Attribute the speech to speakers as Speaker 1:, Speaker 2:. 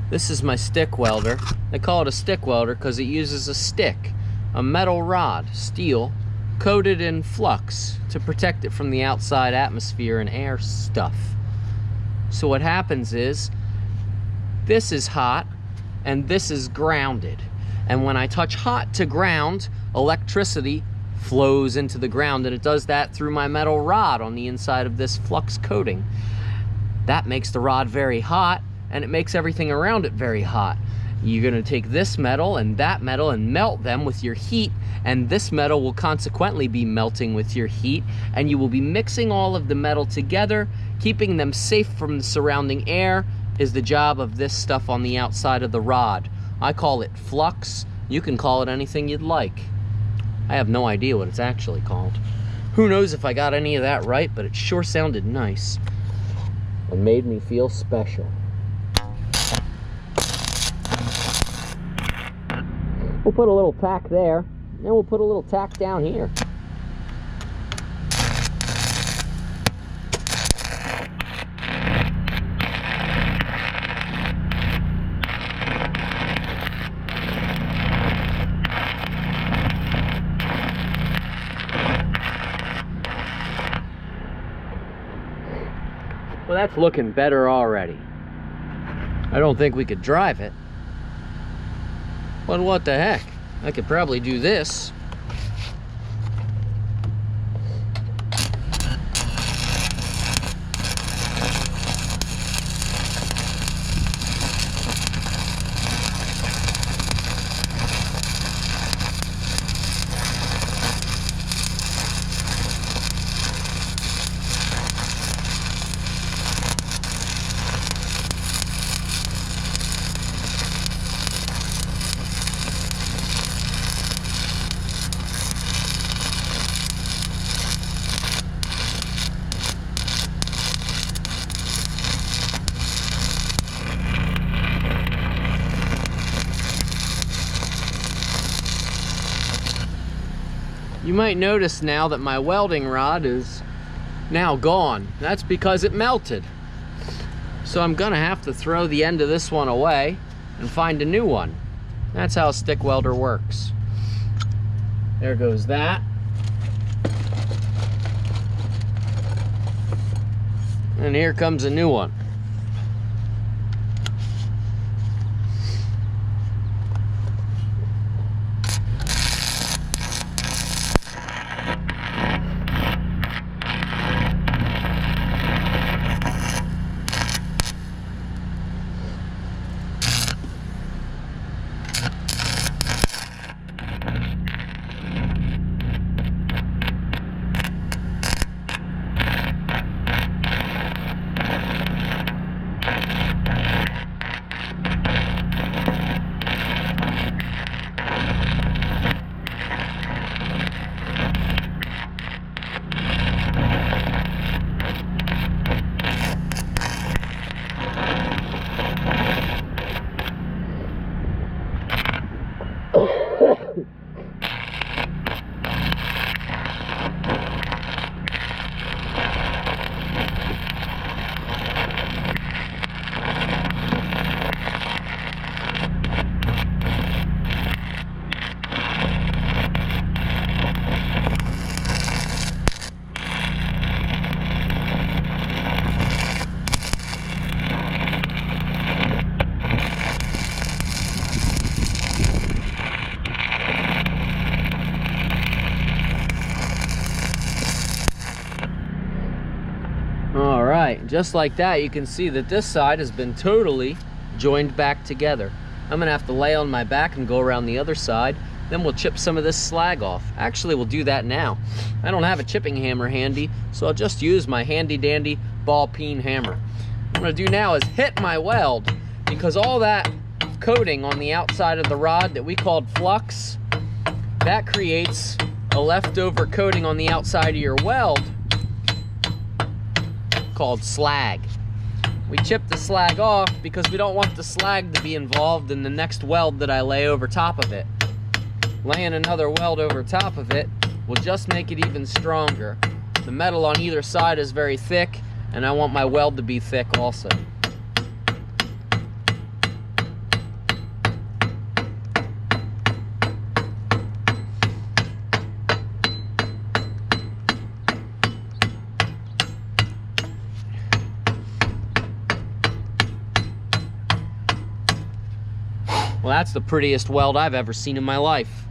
Speaker 1: This is my stick welder. They call it a stick welder because it uses a stick, a metal rod, steel, coated in flux to protect it from the outside atmosphere and air stuff. So what happens is, this is hot and this is grounded. And when I touch hot to ground, electricity flows into the ground, and it does that through my metal rod on the inside of this flux coating. That makes the rod very hot, and it makes everything around it very hot. You're gonna take this metal and that metal and melt them with your heat, and this metal will consequently be melting with your heat, and you will be mixing all of the metal together, keeping them safe from the surrounding air is the job of this stuff on the outside of the rod. I call it flux. You can call it anything you'd like. I have no idea what it's actually called. Who knows if I got any of that right, but it sure sounded nice and made me feel special. We'll put a little tack there, and then we'll put a little tack down here. Well, that's looking better already. I don't think we could drive it. But what the heck? I could probably do this. You might notice now that my welding rod is now gone. That's because it melted. So I'm gonna have to throw the end of this one away and find a new one. That's how a stick welder works. There goes that. And here comes a new one. Just like that, you can see that this side has been totally joined back together. I'm gonna have to lay on my back and go around the other side, then we'll chip some of this slag off. Actually, we'll do that now. I don't have a chipping hammer handy, so I'll just use my handy dandy ball peen hammer. What I'm gonna do now is hit my weld, because all that coating on the outside of the rod that we called flux, that creates a leftover coating on the outside of your weld called slag. We chip the slag off because we don't want the slag to be involved in the next weld that I lay over top of it. Laying another weld over top of it will just make it even stronger. The metal on either side is very thick, and I want my weld to be thick also. Well, that's the prettiest weld I've ever seen in my life.